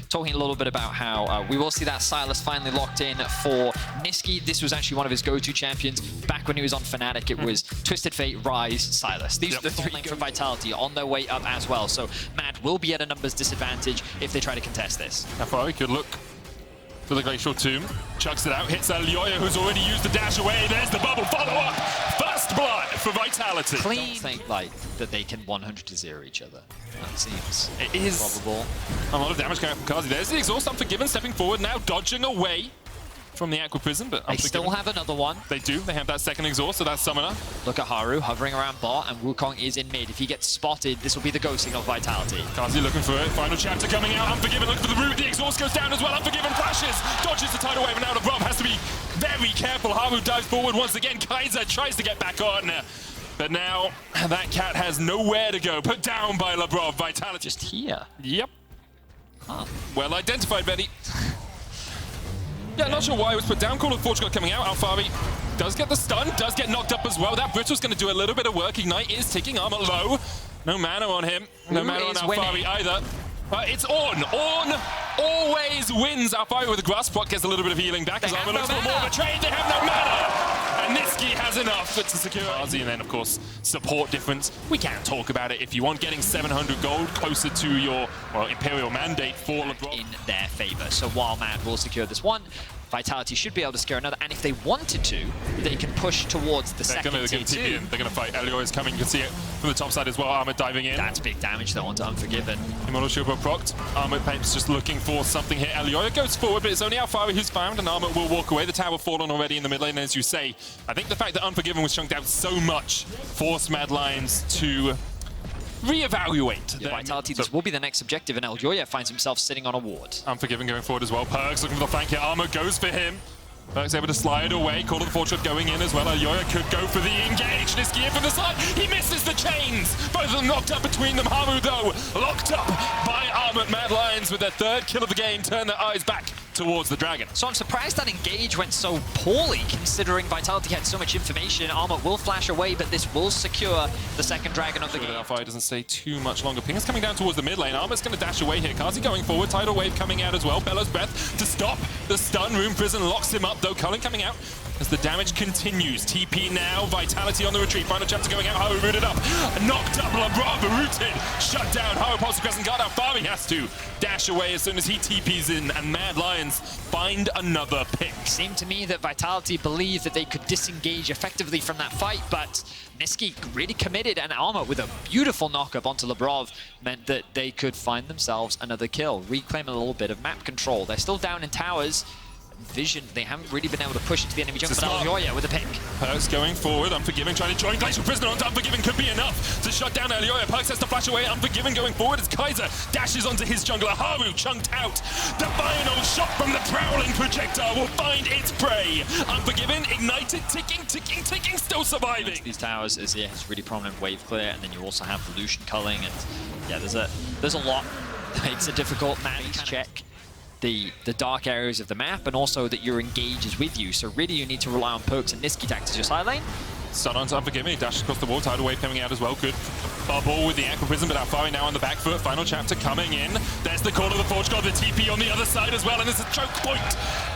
talking a little bit about how we will see that Sylas finally locked in for Nisqy. This was actually one of his go-to champions. Back when he was on Fnatic, it was Twisted Fate, Ryze, Sylas. These are the three for Vitality on their way up as well. So Mad will be at a numbers disadvantage if they try to contest this. Afari could look for the Glacial Tomb. Chucks it out, hits Elyoya, who's already used the dash away. There's the bubble follow-up. First blood for Vitality. Clean. I don't think like that they can 100-0 each other. That seems it is probable. A lot of damage coming out from Kazi. There's the exhaust. Unforgiven stepping forward now, dodging away from the Aqua Prison, but they still have another one. They do. They have that second exhaust, so that's Summoner. Look at Haru hovering around bot, and Wukong is in mid. If he gets spotted, this will be the go signal of Vitality. Kazi looking for it. Final chapter coming out. Unforgiven, look for the root. The exhaust goes down as well. Unforgiven flashes, dodges the tidal wave, and now LeBron has to be very careful. Haru dives forward once again. Kaiser tries to get back on, but now that cat has nowhere to go. Put down by LeBron. Vitality. Just here? Yep. Huh. Well identified, Betty. Yeah, not sure why it was put down. Call of Fortune coming out. Alfari does get the stun, does get knocked up as well. That Brittle's going to do a little bit of work. Ignite is ticking, armor low. No mana on him. No mana on Alfari either. It's on. On always wins. Alfari with the grasp. What gets a little bit of healing back as armor looks for more of a trade. They have no mana. And Nisqy has enough to secure Kazi, and then of course support difference. We can talk about it if you want. Getting 700 gold closer to your Imperial mandate for LeBron in their favor. So while Mad will secure this one, Vitality should be able to secure another, and if they wanted to, they can push towards the second tier 2. They're going to fight. Elioy is coming. You can see it from the top side as well. Armor diving in. That's big damage though onto Unforgiven. Immortal Shield procced. Armor Pape's just looking for something here. Elioy goes forward, but it's only Alfari who's found, and Armor will walk away. The tower fallen already in the mid lane, and as you say, I think the fact that Unforgiven was chunked out so much forced Mad Lions to reevaluate. Yeah, Vitality, this will be the next objective, and Elyoya finds himself sitting on a ward. Unforgiven going forward as well. Perks looking for the flank here. Armor goes for him. Perks able to slide away. Call of the Fortune going in as well. Elyoya could go for the engage. Nisqy in from the side. He misses the chains. Both of them knocked up between them. Haru, though, locked up by Armored Mad Lions with their third kill of the game. Turn their eyes back towards the Dragon. So I'm surprised that engage went so poorly, considering Vitality had so much information. Armor will flash away, but this will secure the second Dragon of the game. Alfari doesn't stay too much longer. Ping is coming down towards the mid lane. Armor's going to dash away here. Kazi going forward. Tidal Wave coming out as well. Bellows Breath to stop the stun. Rune Prison locks him up, though. Cullen coming out as the damage continues. TP now. Vitality on the retreat. Final chapter going out. Haru rooted up. Knocked up. LeBron rooted. Shut down. Haru pulls the crescent guard. Alfari has to dash away as soon as he TPs in, and Mad Lions find another pick. It seemed to me that Vitality believed that they could disengage effectively from that fight, but Nisqy really committed, and Armor with a beautiful knock-up onto Lebrov meant that they could find themselves another kill, reclaim a little bit of map control. They're still down in towers. Vision, they haven't really been able to push into the enemy jungle, but Elyoya with a pick. Perks going forward, Unforgiven trying to join Glacial Prisoner onto Unforgiven could be enough to shut down Elyoya. Perks has to flash away. Unforgiven going forward as Kaiser dashes onto his jungler. Haru chunked out. The final shot from the prowling projectile will find its prey. Unforgiven ignited, ticking, still surviving. These towers is has really prominent wave clear, and then you also have the Lucian culling, and yeah, there's a lot that makes it difficult. Man's check the dark areas of the map, and also that your engage is with you. So really you need to rely on Perks and Nisqy to act as your side lane. Stun onto Unforgiven, he dashes across the wall, tidal wave coming out as well. Good bubble with the Aqua Prison, but Alfari now on the back foot. Final chapter coming in. There's the call of the Forge God, the TP on the other side as well, and there's a choke point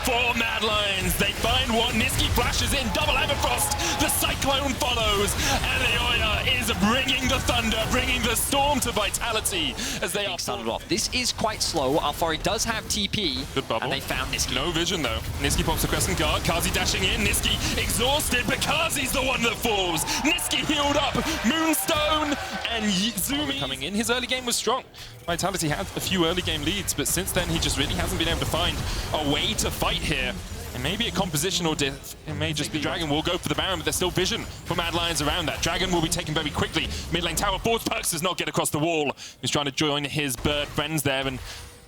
for Mad Lions. They find one, Nisqy flashes in, double Everfrost, the Cyclone follows, and Elyoya is bringing the thunder, bringing the storm to Vitality as they are started off. This is quite slow. Alfari does have TP, good bubble, and they found Nisqy. No vision though. Nisqy pops the crescent guard, Kazi dashing in, Nisqy exhausted, but Kazi's the one that falls. Nisqy healed up, Moonstone and Zumi coming in. His early game was strong. Vitality had a few early game leads, but since then he just really hasn't been able to find a way to fight here. It may be a compositional diff. It may just be Dragon will go for the Baron, but there's still vision for Mad Lions around that. Dragon will be taken very quickly. Mid lane tower force. Perks does not get across the wall. He's trying to join his bird friends there, and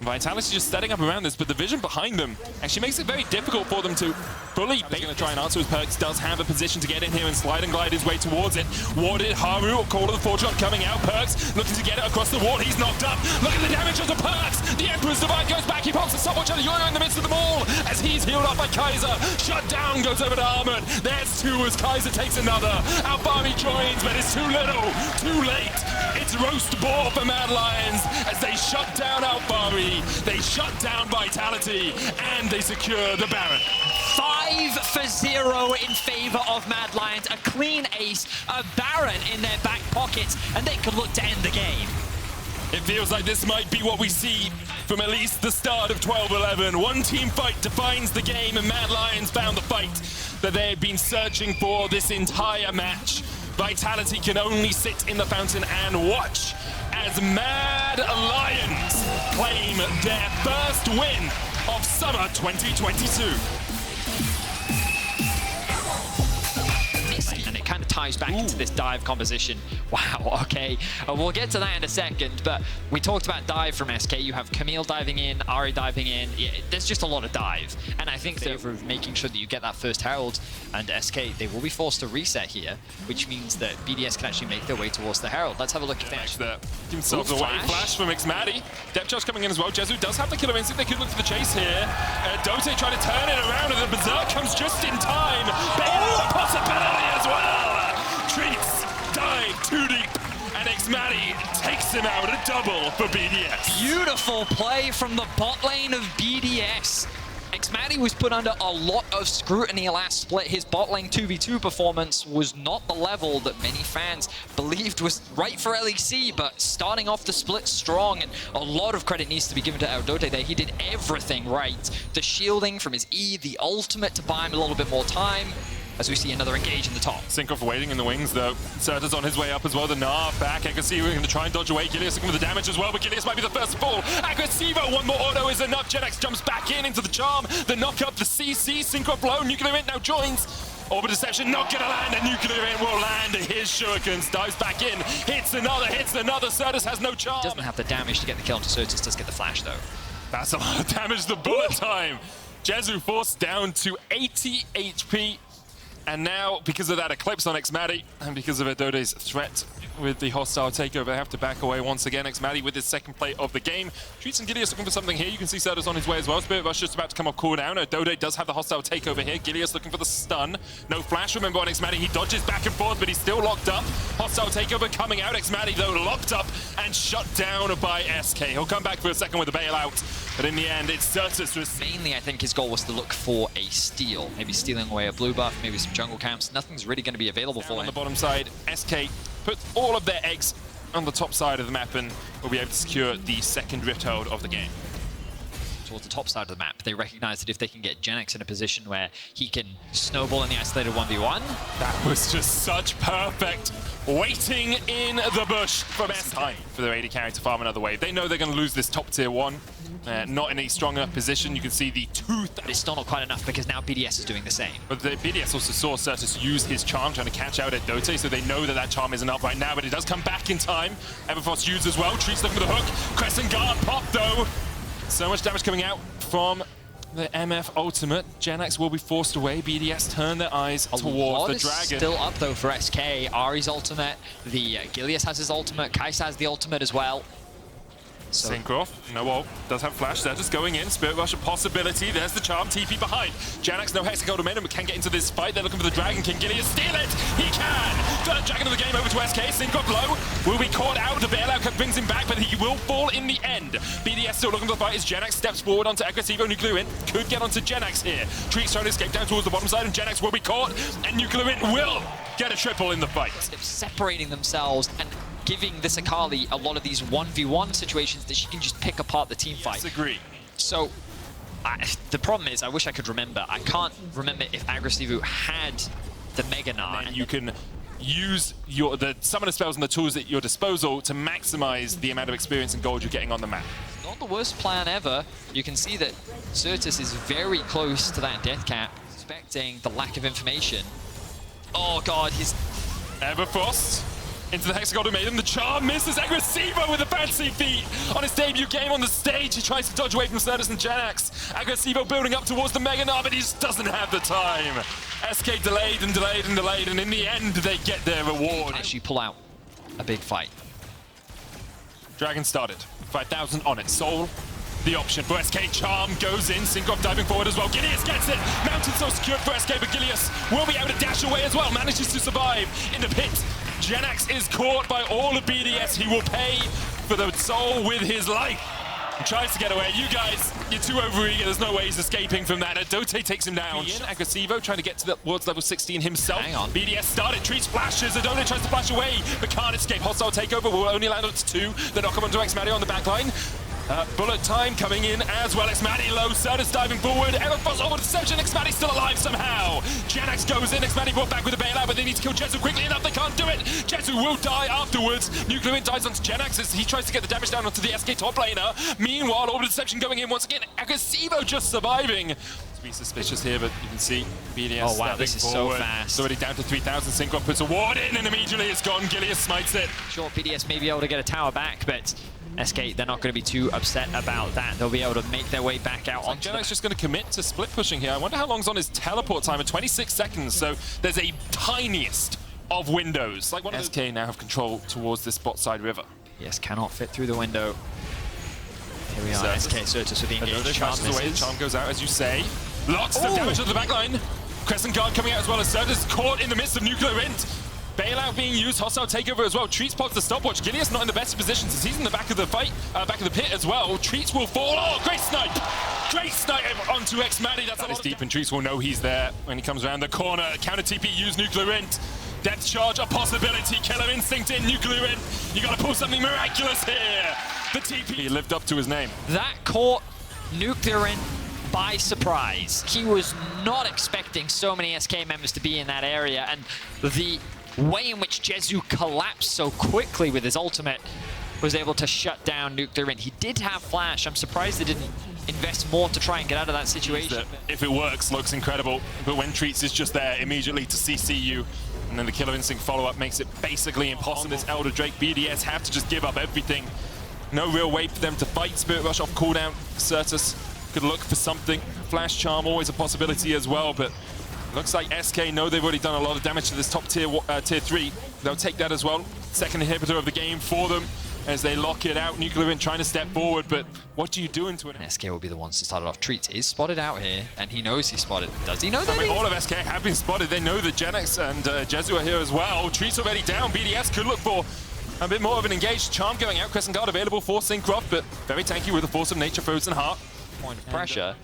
Vitality just setting up around this, but the vision behind them actually makes it very difficult for them to fully bait. He's going to try and answer his Perks. Does have a position to get in here and slide and glide his way towards it. Warded, Haru, Call of the Fortune coming out. Perks looking to get it across the wall. He's knocked up. Look at the damage onto Perks. The Emperor's Divine goes back. He pops the stopwatch on Elyoya in the midst of them all as he's healed up by Kaiser. Shut down goes over to Armored. There's two as Kaiser takes another. Alfari joins, but it's too little, too late. It's roast boar for Mad Lions as they shut down Alfari. Niski. They shut down Vitality, and they secure the Baron. 5-0 in favor of Mad Lions. A clean ace, a Baron in their back pockets, and they could look to end the game. It feels like this might be what we see from at least the start of 12-11. One team fight defines the game, and Mad Lions found the fight that they've been searching for this entire match. Vitality can only sit in the fountain and watch as Mad Lions claim their first win of summer 2022. And it kind of ties back into this dive composition. Wow, okay. We'll get to that in a second, but we talked about dive from SK. You have Camille diving in, Ari diving in. Yeah, there's just a lot of dive. And I think favor of making sure that you get that first Herald, and SK, they will be forced to reset here, which means that BDS can actually make their way towards the Herald. Let's have a look at that. Give themselves a white flash from Xmatty. Depth charge coming in as well. Jezu does have the killer instinct. They could look for the chase here. Dote trying to turn it around, and the Berserk comes just in time. Bailout possibility as well. Treats, dive too deep, and Xmatty takes him out. A double for BDS. Beautiful play from the bot lane of BDS. Xmatty was put under a lot of scrutiny last split. His bot lane 2v2 performance was not the level that many fans believed was right for LEC, but starting off the split strong, and a lot of credit needs to be given to Dote there. He did everything right. The shielding from his E, the ultimate to buy him a little bit more time, as we see another engage in the top. Synchro waiting in the wings, though. Serta's on his way up as well. The Gnar back. Aggressivo going to try and dodge away. Gilius looking for the damage as well, but Gilius might be the first to fall. Aggressivo, one more auto is enough. Genex jumps back in into the charm. The knock up, the CC. Synchro blow. Nuclear Int now joins. Orbit Deception not going to land, and Nuclear Int will land. His Shurikens dives back in. Hits another. Sertus has no charm. He doesn't have the damage to get the kill into Sertus. Does get the flash, though. That's a lot of damage. The bullet time. Jezu forced down to 80 HP. And now, because of that Eclipse on Xmatty, and because of Adote's threat with the hostile takeover, they have to back away once again. Xmatty with his second play of the game. Treats and Gilius looking for something here. You can see Serta's on his way as well. Spirit Rush just about to come off cooldown. Adote does have the hostile takeover here. Gilius looking for the stun. No flash, remember, on Xmatty. He dodges back and forth, but he's still locked up. Hostile takeover coming out. Xmatty, though, locked up and shut down by SK. He'll come back for a second with a bailout, but in the end, it's Sertus. Mainly, I think his goal was to look for a steal. Maybe stealing away a blue buff, maybe some jungle camps. Nothing's really going to be available for him. On the bottom side, SK put all of their eggs on the top side of the map and will be able to secure the second Rift Herald of the game. Towards the top side of the map, they recognize that if they can get Genex in a position where he can snowball in the isolated 1v1. That was just such perfect waiting in the bush from time for their AD carry to farm another wave. They know they're going to lose this top tier 1. Not in a strong enough position. You can see the tooth. But it's still not quite enough because now BDS is doing the same. But the BDS also saw Sertus use his charm trying to catch out at Dote, so they know that that charm isn't up right now, but it does come back in time. Everfrost used as well. Treats looking for the hook. Crescent Guard pop though. So much damage coming out from the MF ultimate. Genex will be forced away. BDS turn their eyes towards the dragon. Still up though for SK. Ari's ultimate. The Gilius has his ultimate. Kai'Sa has the ultimate as well. So. Synchro, no ult, does have flash, they're just going in. Spirit Rush a possibility, there's the charm, TP behind. Janax, no Hexagon Momentum, can get into this fight. They're looking for the dragon. Can Gilius steal it? He can! Third dragon of the game over to SK. Synchro blow will be caught out. The bailout brings him back, but he will fall in the end. BDS still looking for the fight as Janax steps forward onto Aggressivo. Nuclear Int could get onto Janax here. Treats trying to escape down towards the bottom side, and Janax will be caught, and Nuclear Int will get a triple in the fight. They're separating themselves and giving this Akali a lot of these 1v1 situations that she can just pick apart the team fight. Disagree. So, the problem is, I wish I could remember. I can't remember if Aggressivo had the Mega Gnar. And you can use the summoner spells and the tools at your disposal to maximize the amount of experience and gold you're getting on the map. Not the worst plan ever. You can see that Sertus is very close to that death cap, expecting the lack of information. Oh god, he's... Everfrost into the Hexagon Maiden. The charm misses. Aggressivo with a fancy feat on his debut game on the stage. He tries to dodge away from Sertus and Janax. Aggressivo building up towards the Mega Gnar, but he just doesn't have the time. SK delayed and delayed and delayed, and in the end, they get their reward. Actually pull out a big fight. Dragon started. 5,000 on it. Soul, the option for SK. Charm goes in. Synchro diving forward as well. Gilius gets it. Mountain so secured for SK, but Gilius will be able to dash away as well. Manages to survive in the pit. Janax is caught by all of BDS. He will pay for the soul with his life. He tries to get away. You guys, you're too overeager. There's no way he's escaping from that. Dote takes him down. Aggressivo trying to get towards level 16 himself. Hang on. BDS started, treats flashes. Adote tries to flash away, but can't escape. Hostile takeover will only land up to 2. The knock up onto Xmatty on the backline. Bullet time coming in as well. Xmatty low, Certus diving forward. Error falls over deception. Xmatty still alive somehow. Janax goes in. Xmatty brought back with a bailout, but they need to kill Jezu quickly enough. They can't do it. Jezu will die afterwards. Nuclear Wind dies onto Janax as he tries to get the damage down onto the SK top laner. Meanwhile, over deception going in once again. Aggressivo just surviving. To be suspicious here, but you can see BDS. Oh wow, this is forward. so fast. It's already down to 3,000. Synchro puts a ward in, and immediately it's gone. Gilius smites it. Sure, BDS may be able to get a tower back, but SK, they're not going to be too upset about that. They'll be able to make their way back out onto Janax just going to commit to split pushing here. I wonder how long's on his teleport timer. 26 seconds, so there's a tiniest of windows. Like one of SK now have control towards this bot side river. Yes, cannot fit through the window. Here we are, SK Certus with the engaged charm away. The charm goes out, as you say. Lots of damage to the backline. Crescent Guard coming out as well as Certus caught in the midst of Nuclear Wind. Bailout being used, hostile takeover as well. Treats pops the stopwatch. Gilius not in the best of positions as he's in the back of the fight, back of the pit as well. Treats will fall. Oh, great snipe! Great snipe onto Xmatty. That's a lot deep, and Treats will know he's there when he comes around the corner. Counter TP, use Nuclear Wind. Depth charge, a possibility. Killer Instinct in Nuclear Wind. You gotta pull something miraculous here. The TP he lived up to his name. That caught Nuclear Wind by surprise. He was not expecting so many SK members to be in that area, and the way in which Jezu collapsed so quickly with his ultimate was able to shut down Nuclear Wind. He did have flash. I'm surprised they didn't invest more to try and get out of that situation. If it works, looks incredible. But when Treats is just there immediately to CC you, and then the Killer Instinct follow-up makes it basically impossible. This Elder Drake BDS have to just give up everything. No real way for them to fight. Spirit Rush off cooldown. Certus could look for something. Flash Charm always a possibility as well, but looks like SK know they've already done a lot of damage to this top tier 3. They'll take that as well. Second inhibitor of the game for them as they lock it out. Nuclear Wind trying to step forward, but what do you do into it? SK will be the ones to start it off. Treats is spotted out here, and he knows he's spotted. Does he know that? I mean, all of SK have been spotted. They know that Janax and Jezu are here as well. Treats already down. BDS could look for a bit more of an engaged charm going out. Crescent Guard available for Syncroft, but very tanky with the Force of Nature, Frozen Heart. Point of pressure.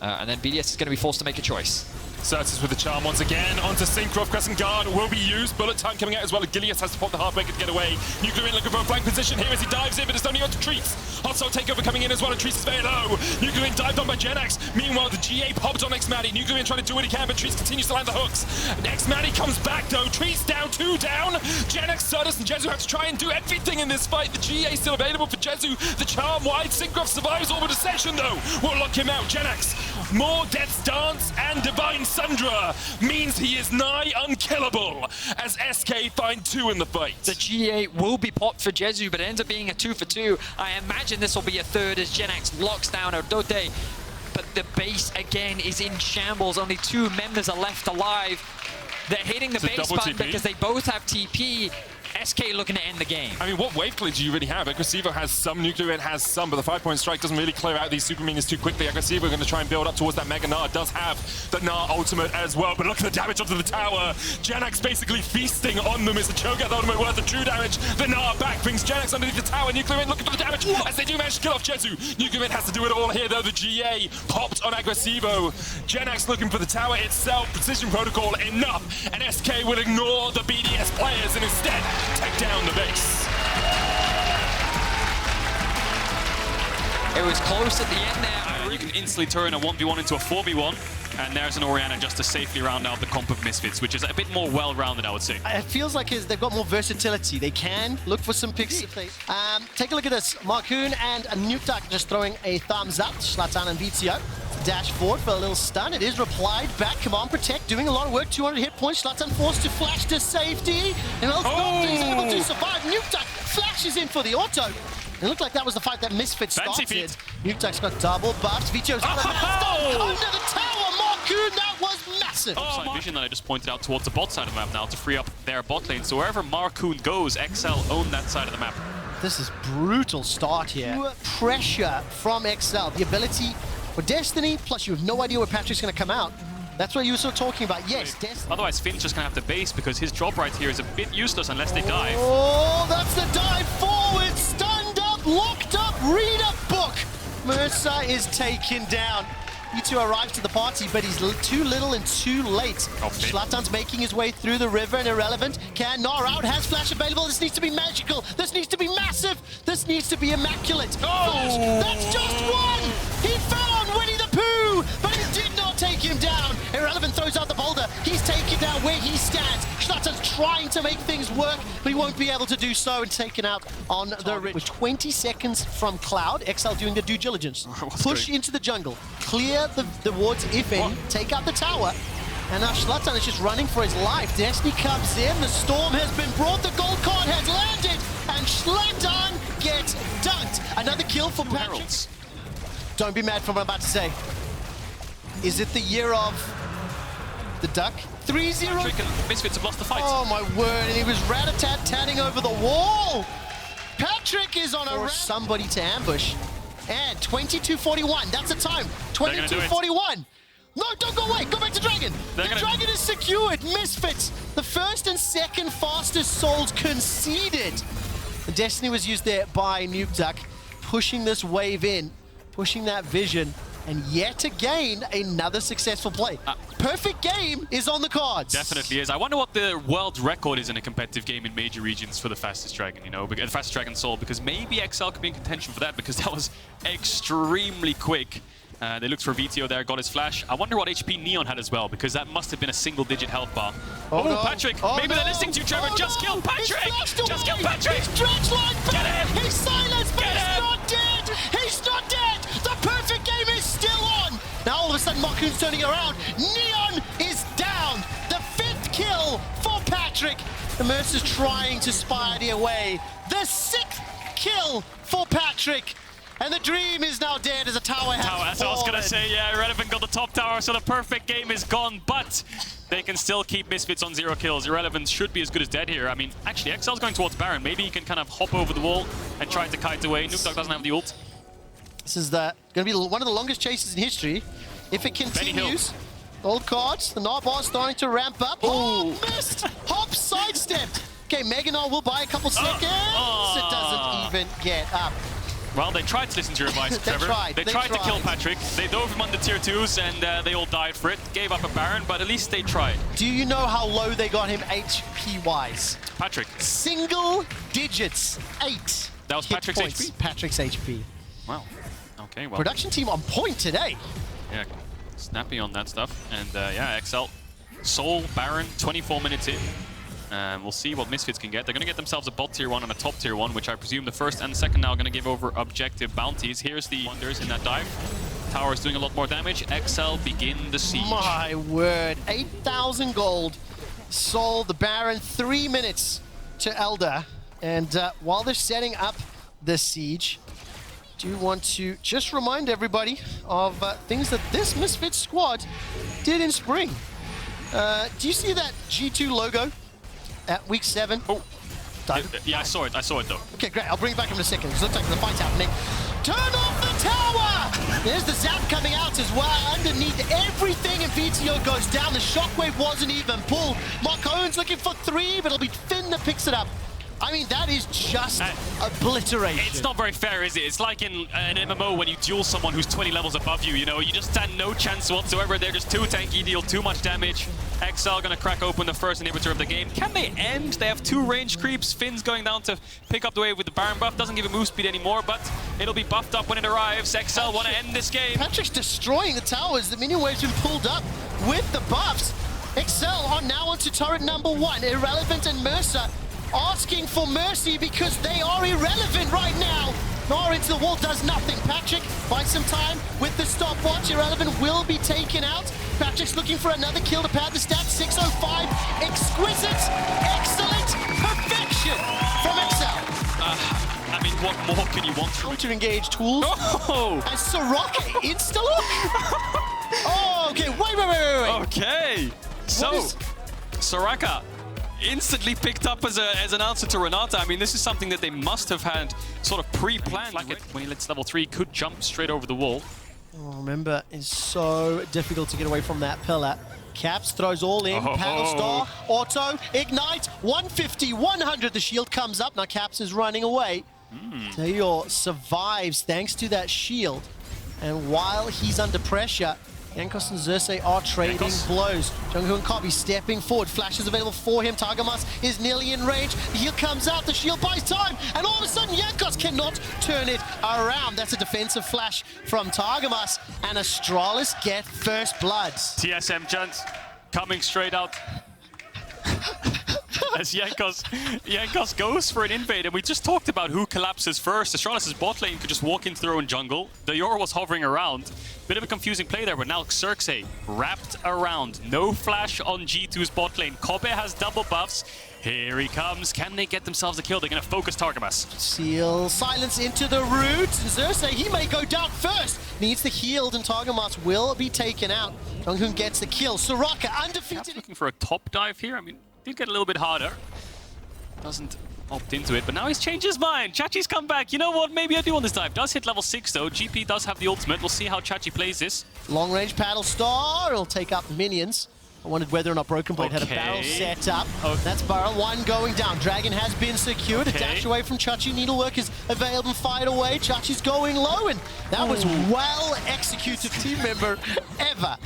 And then BDS is going to be forced to make a choice. Certus with the charm once again onto Syncroft. Crescent Guard will be used. Bullet time coming out as well. Gilius has to pop the Heartbreaker to get away. Nuclear Wind looking for a flank position here as he dives in, but it's only onto Treats. Hostile takeover coming in as well, and Treats is very low. Nuclear Wind dived on by Janax. Meanwhile, the GA popped on Xmatty. Nuclear Wind trying to do what he can, but Treats continues to land the hooks. Xmatty comes back though. Treats down, 2 down. Janax, Certus, and Jezu have to try and do everything in this fight. The GA still available for Jezu. The charm wide. Syncroft survives all the deception though. Will lock him out. Janax, more Death's Dance and Divine Sundra means he is nigh unkillable as SK find 2 in the fight. The GA will be popped for Jezu, but it ends up being a 2 for 2. I imagine this will be a third as Janax locks down Adote, but the base again is in shambles. Only 2 members are left alive. They're hitting the base button because they both have TP. SK looking to end the game. I mean, what wave clear do you really have? Aggressivo has some, Nuclear Wind has some, but the 5-point strike doesn't really clear out these super minions too quickly. Aggressivo going to try and build up towards that Mega Gnar. Does have the Gnar ultimate as well, but look at the damage onto the tower. Janax basically feasting on them. Is the Cho'Gath ultimate worth the true damage? The Gnar back brings Janax underneath the tower. Nuclear Wind looking for the damage as they do manage to kill off Jezu. Nuclear Wind has to do it all here though. The GA popped on Aggressivo. Janax looking for the tower itself. Precision protocol enough, and SK will ignore the BDS players and instead take down the base. It was close at the end there. You can instantly turn a 1v1 into a 4v1, and there's an Orianna just to safely round out the comp of Misfits, which is a bit more well-rounded, I would say. It feels like they've got more versatility. They can look for some picks. Take a look at this. Marcoon and Nutak just throwing a thumbs up. Zlatan and VTO dash forward for a little stun. It is replied back. Command Protect doing a lot of work. 200 hit points. Zlatan forced to flash to safety. And is able to survive. Nutak flashes in for the auto. It looked like that was the fight that Misfit started. Nutak's got double buffs. Vito's got under the tower. Marcoon, that was massive. Topside vision that I just pointed out towards the bot side of the map now to free up their bot lane. So wherever Marcoon goes, XL own that side of the map. This is brutal start here. Pressure from XL. The ability for Destiny, plus you have no idea where Patrick's going to come out. That's what you were sort of talking about. Yes, Destiny. Otherwise, Finn's just going to have to base because his drop right here is a bit useless unless they dive. Oh, that's the dive forward. Stunned up locked up, read a book. Mercer is taken down. E2 arrives to the party, but he's too little and too late. Zlatan's making his way through the river and Irrelevant can gnaw out, has flash available. This needs to be magical. This needs to be massive. This needs to be immaculate. Flash, that's just one. He fell on Winnie the Pooh, but it did not take him down. Irrelevant throws out the boulder. He's taken down where he stands. Zlatan's trying to make things work, but he won't be able to do so and taken out on the ridge. With 20 seconds from Cloud, XL doing the due diligence. Push into the jungle, clear the wards if any, take out the tower, and now Zlatan is just running for his life. Destiny comes in, the storm has been brought, the gold card has landed, and Zlatan gets dunked. Another kill for Patrick. Don't be mad for what I'm about to say. Is it the year of the duck? 3-0? Patrick and Misfits have lost the fight. Oh my word, and he was rat-a-tat-tatting over the wall. Patrick is on a somebody to ambush. And 22:41, that's the time. 22:41. No, don't go away. Go back to Dragon. The Dragon is secured. Misfits, the first and second fastest souls conceded. The Destiny was used there by Nukeduck, pushing this wave in, pushing that vision. And yet again, another successful play. Perfect game is on the cards. Definitely is. I wonder what the world record is in a competitive game in major regions for the fastest dragon, you know, the fastest dragon soul, because maybe XL could be in contention for that, because that was extremely quick. They looked for VTO there, got his flash. I wonder what HP Neon had as well, because that must have been a single-digit health bar. Oh, no. Patrick! Maybe they're listening to you, Trevor. Just kill Patrick! Just kill Patrick! He's dredged like Get him! He's silenced, but he's not dead! He's not dead! The perfect game is still on! Now all of a sudden, Marcoon's turning around. Neon is down! The 5th kill for Patrick! The Mercer's trying to spider away. The 6th kill for Patrick! And the dream is now dead as a tower has fallen. That's what I was going to say, yeah. Irrelevant got the top tower, so the perfect game is gone, but they can still keep Misfits on 0 kills. Irrelevant should be as good as dead here. I mean, actually, XL's going towards Baron. Maybe he can kind of hop over the wall and try to kite away. Nukeduck doesn't have the ult. This is going to be one of the longest chases in history. If it continues, old cards, the Narbar's starting to ramp up. Oh, missed! Hop sidestepped. Okay, Meganar will buy a couple seconds. It doesn't even get up. Well, they tried to listen to your advice, Trevor. They tried to kill Patrick. They dove him on the tier 2s, and they all died for it. Gave up a Baron, but at least they tried. Do you know how low they got him HP-wise? Patrick. Single digits. 8. That was Patrick's points. HP? Patrick's HP. Wow. Okay, well. Production team on point today. Yeah, snappy on that stuff. And yeah, XL. Soul, Baron, 24 minutes in. We'll see what Misfits can get. They're going to get themselves a bot tier 1 and a top tier 1, which I presume the first and the second now are going to give over objective bounties. Here's the Wonders in that dive. Tower is doing a lot more damage. XL begin the siege. My word. 8,000 gold. Soul, the Baron, 3 minutes to Elder. And while they're setting up the siege, do want to just remind everybody of things that this Misfits squad did in spring. Do you see that G2 logo at week 7? Oh, yeah, I saw it though. Okay, great. I'll bring it back in a second. It looks like the fight's happening. Turn off the tower! There's the zap coming out as well. Underneath everything, and VTO goes down. The shockwave wasn't even pulled. Mark Owen's looking for 3, but it'll be Finn that picks it up. I mean, that is just obliteration. It's not very fair, is it? It's like in an MMO when you duel someone who's 20 levels above you, you know? You just stand no chance whatsoever. They're just too tanky, deal too much damage. XL gonna crack open the first inhibitor of the game. Can they end? They have 2 range creeps. Finn's going down to pick up the wave with the Baron buff. Doesn't give him move speed anymore, but it'll be buffed up when it arrives. XL want to end this game. Patrick's destroying the towers. The minion wave's been pulled up with the buffs. XL are now onto turret number 1. Irrelevant and Mercer asking for mercy because they are irrelevant right now. Nara into the wall does nothing. Patrick buys some time with the stopwatch. Irrelevant will be taken out. Patrick's looking for another kill to pad the stats. 605. Exquisite, excellent, perfection from XL. I mean, what more can you want from to engage tools. Oh! And Soraka insta-look. Oh, okay. Wait. Okay. So, Soraka instantly picked up as an answer to Renata. I mean, this is something that they must have had sort of pre-planned. Like when he hits level 3, could jump straight over the wall. Oh, remember, it's so difficult to get away from that pillar. Caps throws all in, Paddle Star, Auto, Ignite, 150, 100, the shield comes up. Now Caps is running away. Tayor survives thanks to that shield. And while he's under pressure, Jankos and Xerxes are trading blows. Jungho and Kobe stepping forward. Flash is available for him. Targamas is nearly in range. The heal comes out. The shield buys time. And all of a sudden, Jankos cannot turn it around. That's a defensive flash from Targamas. And Astralis get first blood. TSM chance coming straight out. As Jankos goes for an invade, and we just talked about who collapses first. Astralis' bot lane could just walk into their own jungle. Dior was hovering around. Bit of a confusing play there, but now Xerxes wrapped around. No flash on G2's bot lane. Kobe has double buffs. Here he comes. Can they get themselves a kill? They're going to focus Targamas. Seal silence into the root. Xerxes, he may go down first. Needs the healed, and Targamas will be taken out. Junghoon gets the kill. Soraka undefeated. Perhaps looking for a top dive here. I mean, did get a little bit harder. Doesn't opt into it, but now he's changed his mind. Chachi's come back. You know what? Maybe I do on this dive. Does hit level 6 though. GP does have the ultimate. We'll see how Chachi plays this. Long range paddle star. He'll take out the minions. I wondered whether or not Broken Blade had a barrel set up. That's barrel 1 going down. Dragon has been secured. A dash away from Chachi. Needlework is available. Fight away. Chachi's going low, and that was well executed team member ever.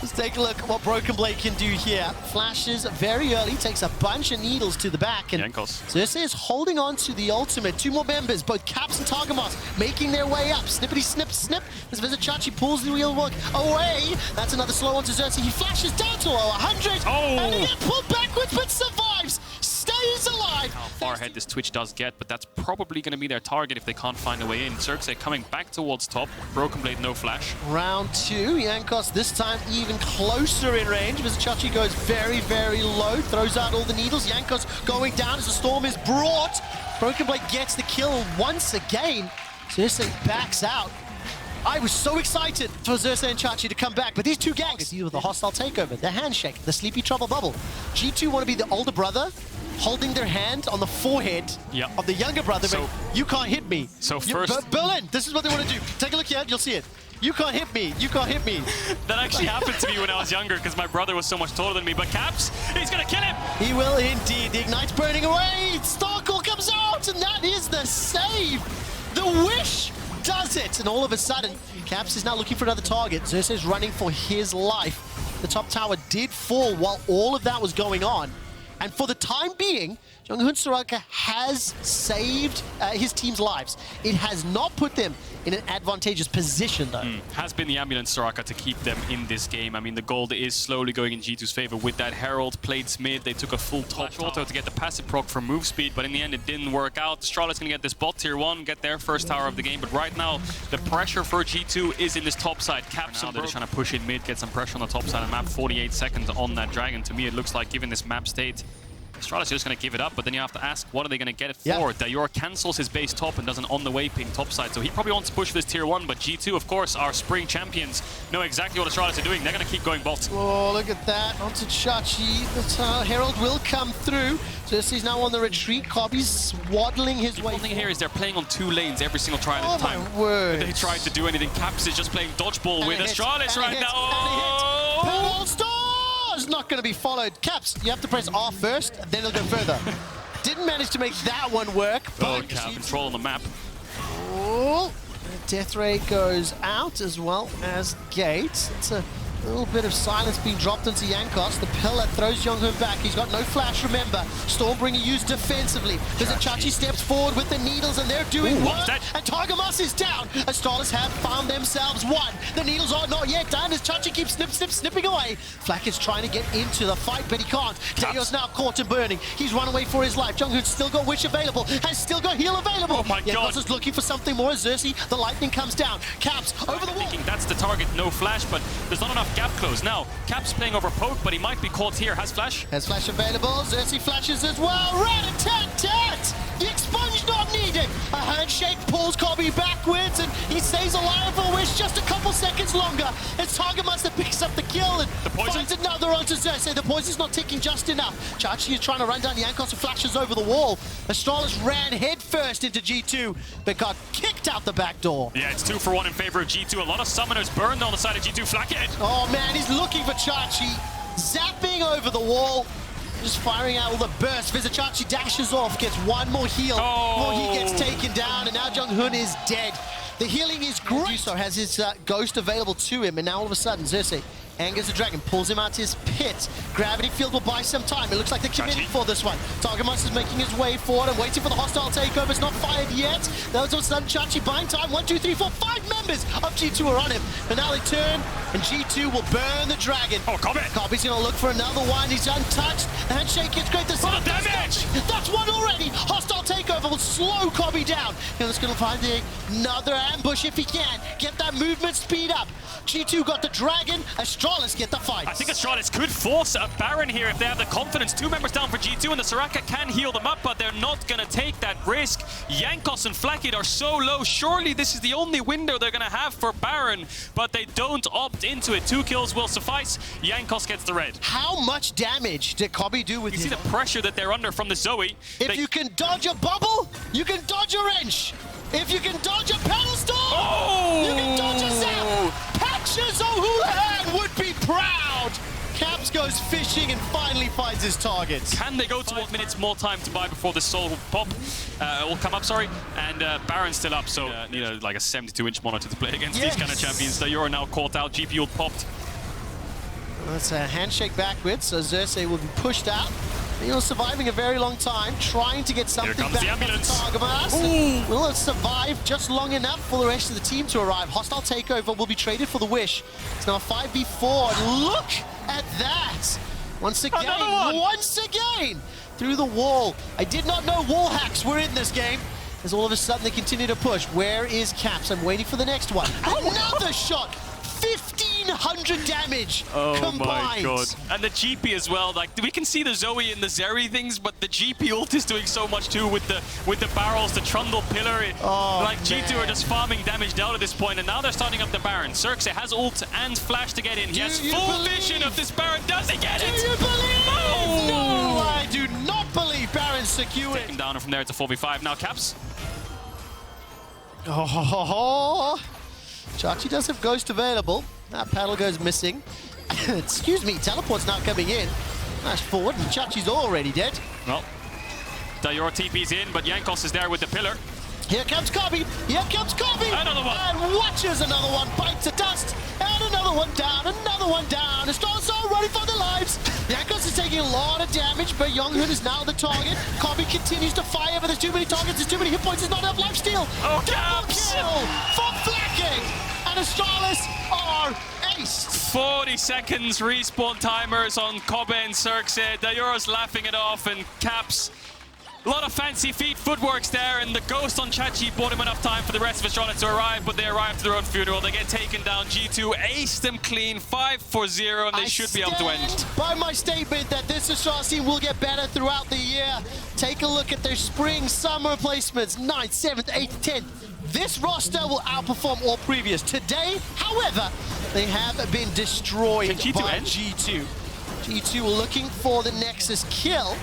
Let's take a look at what Broken Blade can do here. Flashes very early, takes a bunch of needles to the back, and Xerxes is holding on to the ultimate. 2 more members, both Caps and Targamas, making their way up. Snippity snip snip. As Chachi pulls the wheel work away. That's another slow one to Xerxes. He flashes down to 100, and he gets pulled backwards, but survives. Stays alive. How far ahead this Twitch does get, but that's probably going to be their target if they can't find a way in. Xerxes coming back towards top. Broken Blade, no flash. Round 2, Jankos this time even closer in range. Chachi goes very, very low, throws out all the needles. Jankos going down as the storm is brought. Broken Blade gets the kill once again. Xerxes backs out. I was so excited for Xerxes and Chachi to come back, but these two gangs deal with the hostile takeover, the handshake, the sleepy trouble bubble. G2 want to be the older brother, holding their hand on the forehead of the younger brother, but you can't hit me. So first... Berlin, this is what they want to do. Take a look here, you'll see it. You can't hit me, you can't hit me. That actually happened to me when I was younger, because my brother was so much taller than me, but Caps, he's going to kill him! He will indeed. The Ignite's burning away, Starkle comes out, and that is the save! The wish does it! And all of a sudden, Caps is now looking for another target. Xerxes is running for his life. The top tower did fall while all of that was going on. And for the time being, Junghoon Soraka has saved his team's lives. It has not put them in an advantageous position, though. Has been the ambulance Soraka to keep them in this game. I mean, the gold is slowly going in G2's favor with that Herald played mid. They took a full top auto to get the passive proc for move speed, but in the end, it didn't work out. Astralis going to get this bot tier 1, get their first tower of the game, but right now, the pressure for G2 is in this top side. Caps now, they're just trying to push in mid, get some pressure on the top side of the map. 48 seconds on that Dragon. To me, it looks like, given this map state, Astralis is just going to give it up, but then you have to ask, what are they going to get it for? Dior cancels his base top and does an on-the-way ping topside, so he probably wants to push this tier 1, but G2, of course, our spring champions, know exactly what Astralis are doing. They're going to keep going bot. Oh, look at that. Onto Chachi. The Herald will come through. Xerxes now on the retreat. Kobe's swaddling his way. The thing here is they're playing on 2 lanes every single trial at a time. My word. They tried to do anything. Caps is just playing dodgeball with Astralis right now. Oh! Is not going to be followed. Caps, you have to press R first, then it'll go further. Didn't manage to make that one work. But Cap, control on the map. Oh, Death Ray goes out as well as Gate. It's a little bit of silence being dropped into Jankos. The pillar throws Junghoon back. He's got no flash, remember. Stormbringer used defensively. Chachi steps forward with the needles, and they're doing work. And Targamas is down. Astralis have found themselves one. The needles are not yet done as Chachi keeps snipping away. Flack is trying to get into the fight, but he can't. Tayo's now caught and burning. He's run away for his life. Junghoon's still got Wish available, has still got heal available. Oh my God. is looking for something more. Xerxes, the lightning comes down. Caps over the wall. Thinking that's the target, no flash, but there's not enough gap close. Now, Cap's playing over poke, but he might be caught here. Has flash? Has flash available. Xerxes flashes as well. Rat-a-tat-tat! The expunge not needed. A handshake pulls Kobe backwards, and he stays alive for Wish just a couple seconds longer. It's Targamas that picks up the kill and finds another onto Xerxes. The poison's not ticking just enough. Chachi is trying to run down Jankos and flashes over the wall. Astralis ran headfirst into G2, but got kicked out the back door. Yeah, it's 2 for 1 in favor of G2. A lot of summoners burned on the side of G2. Flack it. Oh man, he's looking for Chachi. Zapping over the wall. just firing out all the bursts. Vizicachi dashes off, gets one more heal before he gets taken down, and now Jung-hoon is dead. The healing is great. So has his ghost available to him, and now all of a sudden, Xerxes angers the dragon, pulls him out his pit. Gravity Field will buy some time. It looks like they're committed for this one. Targamas is making his way forward and waiting for the hostile takeover. It's not fired yet. That was all of a sudden Chachi buying time. 1, 2, 3, 4, 5 members of G2 are on him. And now they turn, and G2 will burn the dragon. Oh, Kobe! Kobe's gonna look for another one. He's untouched. The handshake gets great. The damage! That's one already. Hostile takeover will slow Kobe down. And it's gonna find another ambush if he can. Get that movement speed up. G2 got the dragon. Astralis get the fight. I think Astralis could force a Baron here if they have the confidence. 2 members down for G2, and the Soraka can heal them up, but they're not going to take that risk. Jankos and Flakid are so low. Surely this is the only window they're going to have for Baron, but they don't opt into it. 2 kills will suffice. Jankos gets the red. How much damage did Kobe do with You see the pressure that they're under from the Zoe. If you can dodge a bubble, you can dodge a wrench. If you can dodge a pedal storm, you can dodge a zap. Patches O'Houlihan would be proud. Caps goes fishing and finally finds his target. Can they go to 5 minutes more time to buy before the soul will pop? Will come up, sorry. And Baron's still up, so need like a 72-inch monitor to play against these kind of champions. So you're now caught out, GPU popped. That's a handshake backwards, so Xerxes will be pushed out. Surviving a very long time, trying to get something back from Targamas. Will it survive just long enough for the rest of the team to arrive? Hostile takeover will be traded for the wish. It's now a 5v4. Look at that! Once again, through the wall. I did not know wall hacks were in this game. As all of a sudden they continue to push. Where is Caps? I'm waiting for the next one. Another shot! 1,500 damage combined. My god. And the GP as well. Like, we can see the Zoe and the Zeri things, but the GP ult is doing so much too with the barrels, the Trundle pillar. Like, G2 are just farming damage down at this point, and now they're starting up the Baron. Xerxes has ult and flash to get in. He has full vision of this Baron. Does he get it? Do you believe? No, I do not believe Baron's secured. Taken down, and from there it's a 4v5. Now Caps. Chachi does have Ghost available. That paddle goes missing. Excuse me, teleport's not coming in. Flash forward, and Chachi's already dead. Well, Dayor TP's in, but Jankos is there with the pillar. Here comes Kobe. Here comes Kobe. Another one. And watches another one bite to dust. And another one down. Another one down. Astralis are running for their lives. Jankos is taking a lot of damage, but Jung-hoon is now the target. Kobe continues to fire, but there's too many targets. There's too many hit points. There's not enough lifesteal. Oh, Double Caps! kill for Flacking. And Astralis are aced. 40 seconds respawn timers on Kobe and Xerxes. Dayor's laughing it off, and Caps. A lot of fancy feet footworks there, and the ghost on Chachi bought him enough time for the rest of Astralis to arrive, but they arrive to their own funeral. They get taken down. G2 aced them clean, 5-4-0, and they should be able to end. By my statement that this Astralis team will get better throughout the year. Take a look at their spring, summer placements, 9th, 7th, 8th, 10th. This roster will outperform all previous. Today, however, they have been destroyed by G2. G2 looking for the Nexus kill.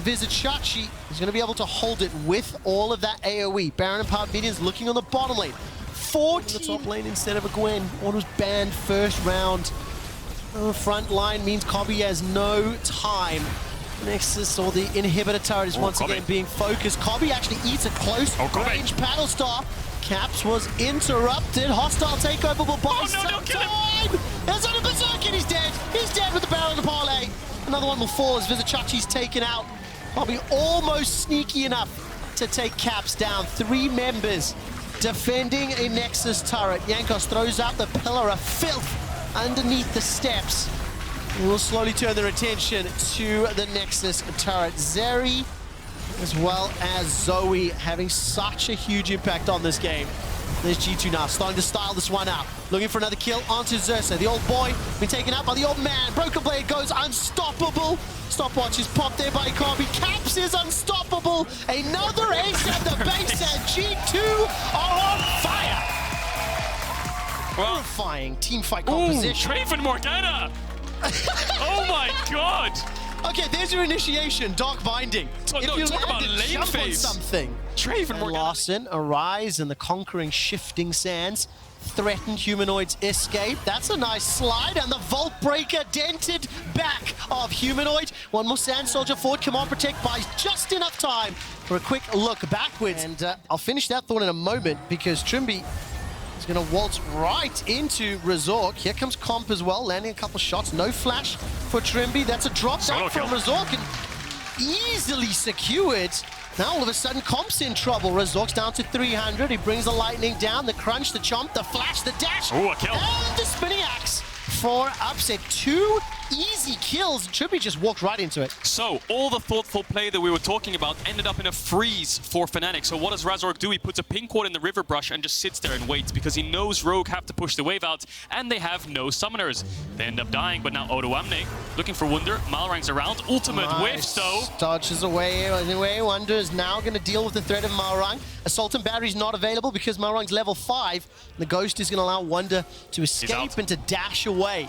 Vizicachi is going to be able to hold it with all of that AoE. Baron and Powered Minions looking on the bottom lane. 14 the top lane instead of a Gwen. One was banned first round. Front line means Kobe has no time. Nexus or the inhibitor turret is once again being focused. Kobe actually eats a close range paddle star. Caps was interrupted. Hostile takeover will buy some time. There's on a berserk and he's dead. He's dead with the barrel and the parlay. Another one will fall as Vizicachi's taken out. Probably almost sneaky enough to take Caps down. 3 members defending a Nexus turret. Jankos throws out the pillar of filth underneath the steps. We'll slowly turn their attention to the Nexus turret. Zeri, as well as Zoe, having such a huge impact on this game. There's G2 now, starting to style this one out. Looking for another kill onto Xerxes. The old boy been taken out by the old man. Broken Blade goes unstoppable. Stopwatch is popped there by Kobe. Caps is unstoppable. Another ace at the base, and G2 are on fire. Terrifying teamfight composition. Traven Morgana! Oh my god! Okay, there's your initiation, Dark Binding. If you talk about lane jump on phase. something. Traven Morgana. Larson arise in the conquering shifting sands. threatened Humanoid's escape. That's a nice slide, and the Vault Breaker dented back of Humanoid. One more Sand Soldier forward. Command Protect buys just enough time for a quick look backwards. And I'll finish that thought in a moment, because Trimby is going to waltz right into Razork. Here comes Comp as well, landing a couple shots. No flash for Trimby. That's a drop down from Razork, and easily secured. Now all of a sudden Comp's in trouble. Razork's down to 300. He brings the lightning down, the crunch, the chomp, the flash, the dash. Ooh, a kill. And the spinning axe for upset. 2 easy kills. Trimby just walked right into it. So, all the thoughtful play that we were talking about ended up in a freeze for Fnatic. So what does Razork do? He puts a pink ward in the river brush and just sits there and waits, because he knows Rogue have to push the wave out, and they have no summoners. They end up dying, but now W1D1 looking for Wunder. Malrang's around. Ultimate whiffs, though. Dodges away. Anyway, Wunder is now going to deal with the threat of Malrang. Assault and Battery's not available because Malrang's level 5. The Ghost is going to allow Wunder to escape and to dash away.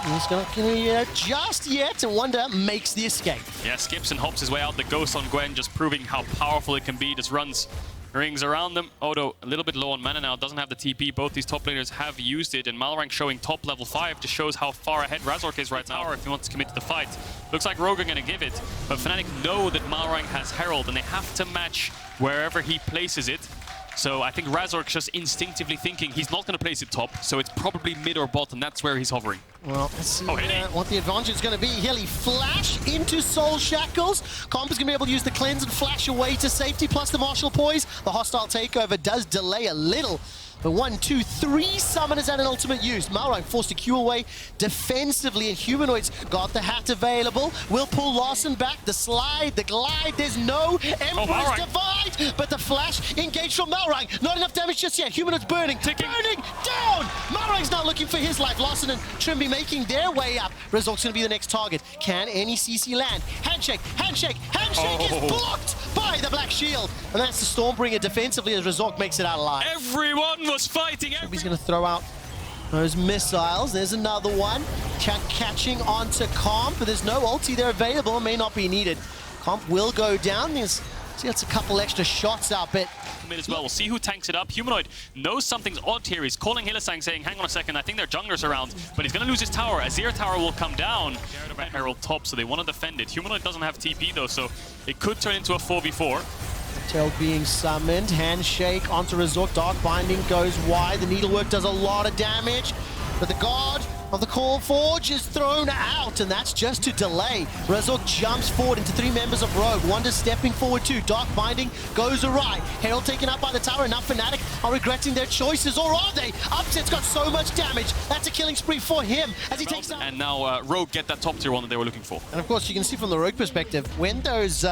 He's going to just yet, and Wunder makes the escape. Yeah, skips and hops his way out. The Ghost on Gwen, just proving how powerful it can be. Just runs rings around them. Odo a little bit low on mana now, doesn't have the TP. Both these top laners have used it, and Malrang showing top level 5 just shows how far ahead Razork is right now if he wants to commit to the fight. Looks like Rogue are going to give it, but Fnatic know that Malrang has Herald, and they have to match wherever he places it. So I think Razork's just instinctively thinking he's not going to place it top, so it's probably mid or bot, and that's where he's hovering. Well, let's see what the advantage is going to be. Hilly flash into Soul Shackles. Comp is going to be able to use the cleanse and flash away to safety, plus the Martial Poise. The hostile takeover does delay a little. But 1, 2, 3 summoners and an ultimate use. Malrang forced to queue away defensively, and Humanoid's got the hat available. Will pull Larson back. The slide, the glide. There's no Emperor's Divide, but the flash engaged from Malrang. Not enough damage just yet. Humanoid's burning. Burning down. Malrang's now looking for his life. Larson and Trimby making their way up. Razork's going to be the next target. Can any CC land? Handshake, handshake, handshake is blocked by the Black Shield. And that's the Stormbringer defensively as Razork makes it out alive. Everyone was fighting. He's going to throw out those missiles. There's another one. Catching onto Comp, but there's no ulti there available. May not be needed. Comp will go down. There's a couple extra shots up it. As well. We'll see who tanks it up. Humanoid knows something's odd here. He's calling Hylissang saying, hang on a second, I think their jungler's around, but he's going to lose his tower. Azir tower will come down. Herald top, so they want to defend it. Humanoid doesn't have TP though, so it could turn into a 4v4. Tail being summoned. Handshake onto Razork. Dark Binding goes wide. The Needlework does a lot of damage, but the God of the Core Forge is thrown out, and that's just to delay. Razork jumps forward into 3 members of Rogue. Wunder stepping forward too. Dark Binding goes awry. Herald taken up by the tower. Now Fnatic are regretting their choices, or are they? Upset's got so much damage. That's a killing spree for him as he takes down. And now Rogue get that top tier one that they were looking for. And of course, you can see from the Rogue perspective, when those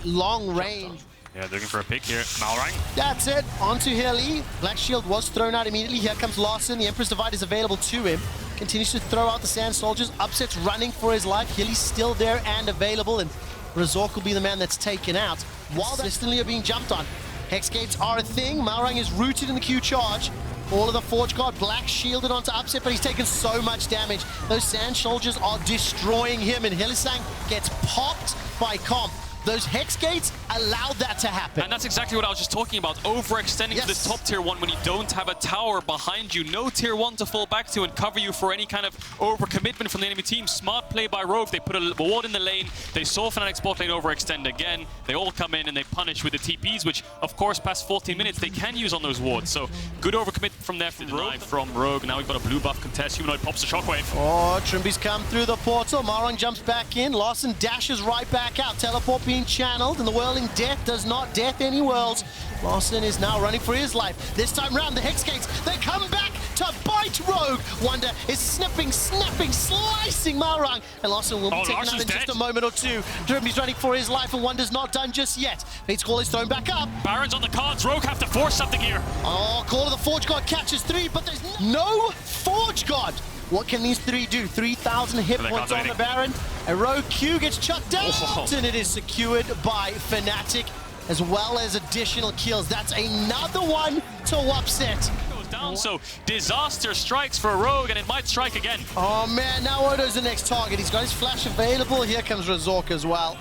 long range... Yeah, they're looking for a pick here. Malrang. That's it. Onto Hilly. Black Shield was thrown out immediately. Here comes Larson. The Emperor's Divide is available to him. Continues to throw out the Sand Soldiers. Upset's running for his life. Hilly's still there and available, and Razork will be the man that's taken out. While consistently are being jumped on. Hex Gates are a thing. Malrang is rooted in the Q charge. All of the Forge Guard Black shielded onto Upset, but he's taken so much damage. Those Sand Soldiers are destroying him, and Hylissang gets popped by Comp. Those Hex Gates allowed that to happen. And that's exactly what I was just talking about. Overextending to this top tier 1 when you don't have a tower behind you. No tier 1 to fall back to and cover you for any kind of overcommitment from the enemy team. Smart play by Rogue. They put a ward in the lane. They saw Fnatic's bot lane overextend again. They all come in and they punish with the TPs, which of course past 14 minutes they can use on those wards. So good overcommit from there from Rogue. Now we've got a blue buff contest. Humanoid pops the shockwave. Oh, Trimby's come through the portal. Malrang jumps back in. Larson dashes right back out. Teleport being channeled, and the whirling death does not death any worlds. Larson is now running for his life. This time round, the Hex Gates, they come back to bite Rogue. Wunder is snapping, slicing Malrang, and Larson will be taken out in just a moment or two. Trimby's running for his life, and Wunder's not done just yet. Fate's Call is thrown back up. Baron's on the cards. Rogue have to force something here. Oh, Call of the Forge God catches 3, but there's no Forge God. What can these 3 do? 3,000 hit points on the Baron. A Rogue Q gets chucked out, and it is secured by Fnatic, as well as additional kills. That's another one to upset. Goes down, so disaster strikes for Rogue, and it might strike again. Oh man, now Odo's the next target. He's got his flash available. Here comes Razork as well.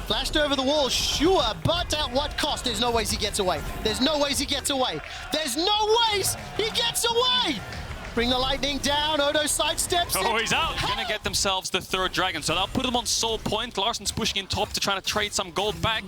Flashed over the wall, sure, but at what cost? There's no ways he gets away. There's no ways he gets away. There's no ways he gets away! Bring the lightning down, Odo sidesteps Oh, it. he's out. Gonna get themselves the third dragon, so that'll put them on soul point. Larsen's pushing in top to try to trade some gold back,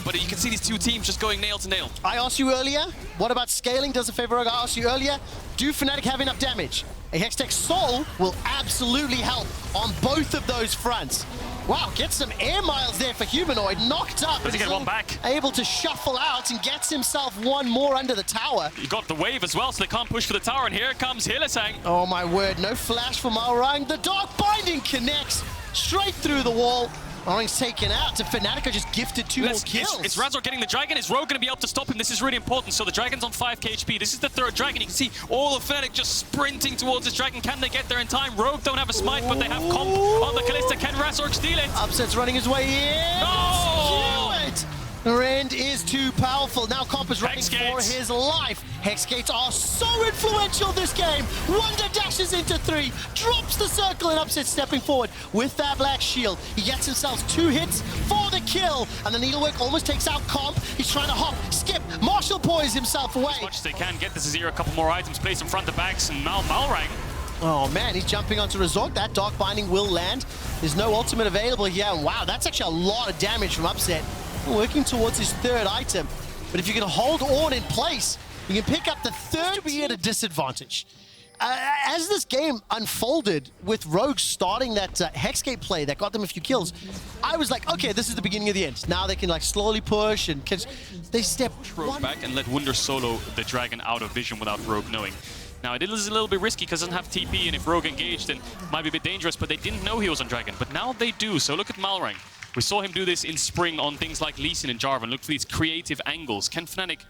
but you can see these two teams just going nail to nail. I asked you earlier, what about scaling? Does it favor Rogue? I asked you earlier, do Fnatic have enough damage? A Hextech Soul will absolutely help on both of those fronts. Wow, gets some air miles there for Humanoid, knocked up. Does he get one back? Able to shuffle out and gets himself one more under the tower. He got the wave as well, so they can't push for the tower, and here comes Hylissang. Oh my word, no flash for Malrang. The Dark Binding connects straight through the wall. Malrang's taken out. To Fnatic are just gifted two more kills. It's Razor getting the dragon. Is Rogue going to be able to stop him? This is really important. So the dragon's on 5k HP. This is the third dragon. You can see all of Fnatic just sprinting towards this dragon. Can they get there in time? Rogue don't have a smite, but they have comp on the Kalista. Can Razor steal it? Upset's running his way in. No! Skew it! Rend is too powerful. Now Comp is running Hex for gates. his life. Hex gates are so influential this game. Wonder dashes into 3, drops the circle, and Upset stepping forward with that black shield. He gets himself 2 hits for the kill, and the needlework almost takes out Comp. He's trying to hop, skip, Marshall poise himself away. As much as they can get this Azir a couple more items, place in front of backs, and Malrang. Oh man, he's jumping onto Resort. That Dark Binding will land. There's no ultimate available here, and wow, that's actually a lot of damage from Upset. Working towards his third item. But if you can hold Ornn in place, you can pick up the third to be at a disadvantage. As this game unfolded with Rogue starting that Hexgate play that got them a few kills, I was like, okay, this is the beginning of the end. Now they can like slowly push and they step Rogue back and let Wunder solo the dragon out of vision without Rogue knowing. Now, it is a little bit risky because it doesn't have TP, and if Rogue engaged, then it might be a bit dangerous, but they didn't know he was on Dragon. But now they do, so look at Malrang. We saw him do this in spring on things like Lee Sin and Jarvan. Look for these creative angles. Can Fnatic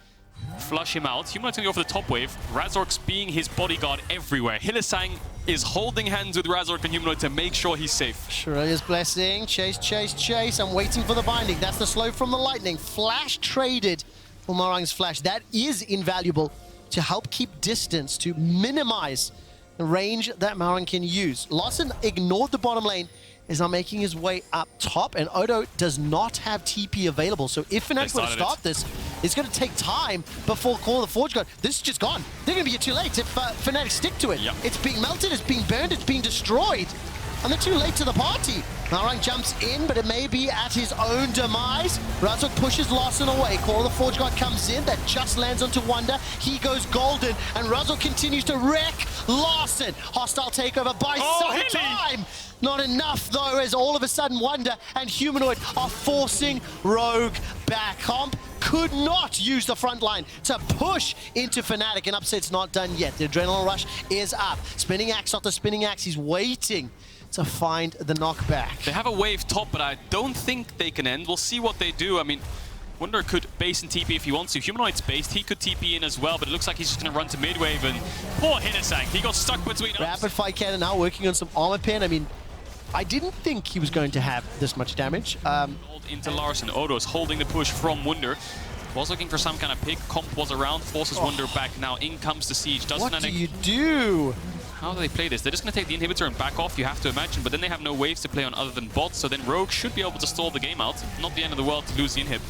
flush him out? Humanoid's gonna go for the top wave. Razork's being his bodyguard everywhere. Hylissang is holding hands with Razork and Humanoid to make sure he's safe. Shreya's blessing, chase, chase, chase. I'm waiting for the binding. That's the slow from the lightning. Flash traded for Malrang's flash. That is invaluable to help keep distance, to minimize the range that Malrang can use. Larsen ignored the bottom lane, is now making his way up top, and Odo does not have TP available. So if Fnatic were to start this, it's going to take time before Call of the Forge God. This is just gone. They're going to be too late if Fnatic stick to it. Yep. It's being melted, it's being burned, it's being destroyed. And they're too late to the party. Malrang jumps in, but it may be at his own demise. Razork pushes Larsen away. Call of the Forge God comes in. That just lands onto Wonder. He goes golden, and Razork continues to wreck Larsen. Hostile takeover by some time. Not enough, though, as all of a sudden Wonder and Humanoid are forcing Rogue back. Comp could not use the front line to push into Fnatic, and Upset's not done yet. The adrenaline rush is up. Spinning axe after spinning axe. He's waiting to find the knockback. They have a wave top, but I don't think they can end. We'll see what they do. I mean, Wonder could base in TP if he wants to. Humanoid's based. He could TP in as well, but it looks like he's just going to run to mid wave, and poor Hylissang. He got stuck between us. Rapid Fire Cannon now working on some armor pen. I mean, I didn't think he was going to have this much damage. Into Larsen. Odo's holding the push from Wunder. Was looking for some kind of pick. Comp was around, forces Wunder back. Now in comes the siege. What do you do? How do they play this? They're just going to take the inhibitor and back off, you have to imagine, but then they have no waves to play on other than bots, so then Rogue should be able to stall the game out. Not the end of the world to lose the inhib.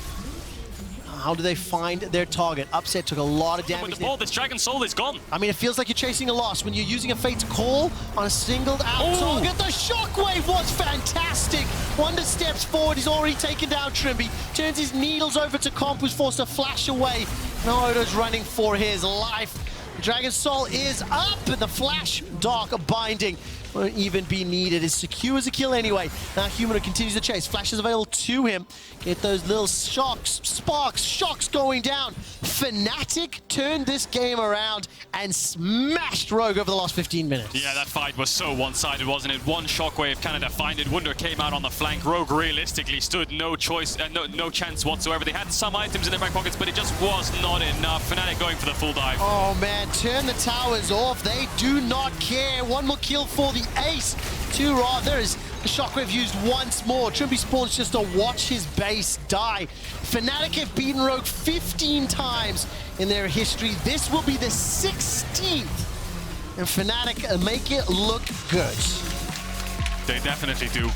How do they find their target? Upset took a lot of damage. With the ball, this Dragon Soul is gone. I mean, it feels like you're chasing a loss when you're using a Fate's Call on a singled out target. The shockwave was fantastic. Wonder steps forward. He's already taken down Trimby. Turns his needles over to Comp, who's forced to flash away. Now Odo's running for his life. Dragon Soul is up, and the flash Dark Binding won't even be needed. It secures a kill anyway. Now Humanoid continues the chase. Flash is available to him. Get those little shocks, sparks, shocks going down. Fnatic turned this game around and smashed Rogue over the last 15 minutes. Yeah, that fight was so one-sided, wasn't it? One shockwave kind of defined it. Wunder came out on the flank. Rogue realistically stood no chance whatsoever. They had some items in their back pockets, but it just was not enough. Fnatic going for the full dive. Oh man, turn the towers off. They do not care. One more kill for the ace. Too raw. There is the shockwave used once more. Trimby spawns just to watch his base die. Fnatic have beaten Rogue 15 times in their history. This will be the 16th. And Fnatic make it look good. They definitely do.